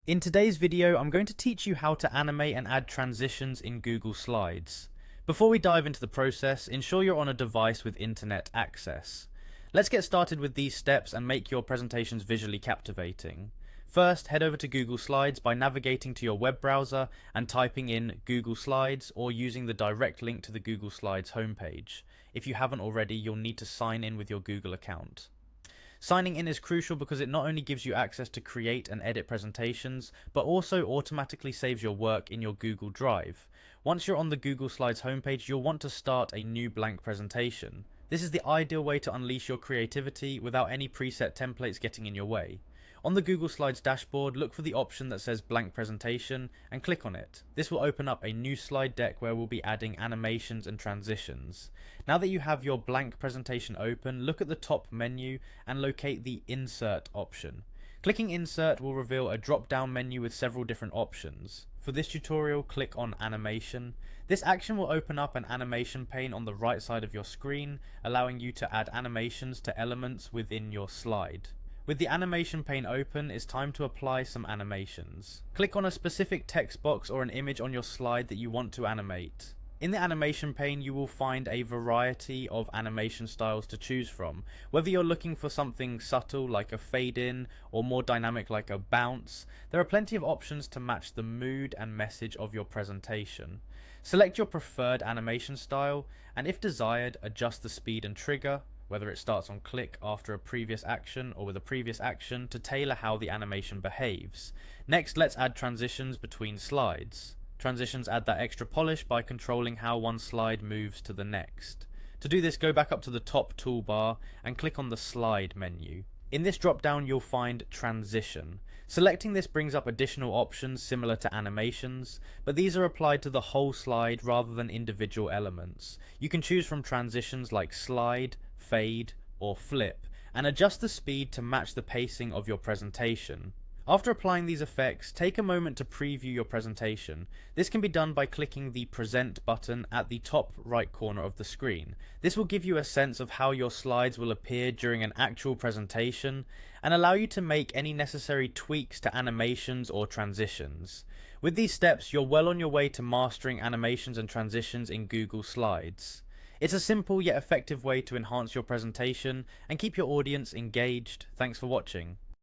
In today's video, I'm going to teach you how to animate and add transitions in Google Slides. Before we dive into the process, ensure you're on a device with internet access. Let's get started with these steps and make your presentations visually captivating. First, head over to Google Slides by navigating to your web browser and typing in Google Slides or using the direct link to the Google Slides homepage. If you haven't already, you'll need to sign in with your Google account. Signing in is crucial because it not only gives you access to create and edit presentations, but also automatically saves your work in your Google Drive. Once you're on the Google Slides homepage, you'll want to start a new blank presentation. This is the ideal way to unleash your creativity without any preset templates getting in your way. On the Google Slides dashboard, look for the option that says blank presentation and click on it. This will open up a new slide deck where we'll be adding animations and transitions. Now that you have your blank presentation open, look at the top menu and locate the Insert option. Clicking Insert will reveal a drop-down menu with several different options. For this tutorial, click on Animation. This action will open up an animation pane on the right side of your screen, allowing you to add animations to elements within your slide. With the animation pane open, it's time to apply some animations. Click on a specific text box or an image on your slide that you want to animate. In the animation pane, you will find a variety of animation styles to choose from. Whether you're looking for something subtle like a fade in or more dynamic like a bounce, there are plenty of options to match the mood and message of your presentation. Select your preferred animation style and, if desired, adjust the speed and trigger, whether it starts on click after a previous action or with a previous action, to tailor how the animation behaves. Next, let's add transitions between slides. Transitions add that extra polish by controlling how one slide moves to the next. To do this, go back up to the top toolbar and click on the slide menu. In this drop down, you'll find transition. Selecting this brings up additional options similar to animations, but these are applied to the whole slide rather than individual elements. You can choose from transitions like slide, fade, or flip, and adjust the speed to match the pacing of your presentation. After applying these effects, take a moment to preview your presentation. This can be done by clicking the Present button at the top right corner of the screen. This will give you a sense of how your slides will appear during an actual presentation and allow you to make any necessary tweaks to animations or transitions. With these steps, you're well on your way to mastering animations and transitions in Google Slides. It's a simple yet effective way to enhance your presentation and keep your audience engaged. Thanks for watching.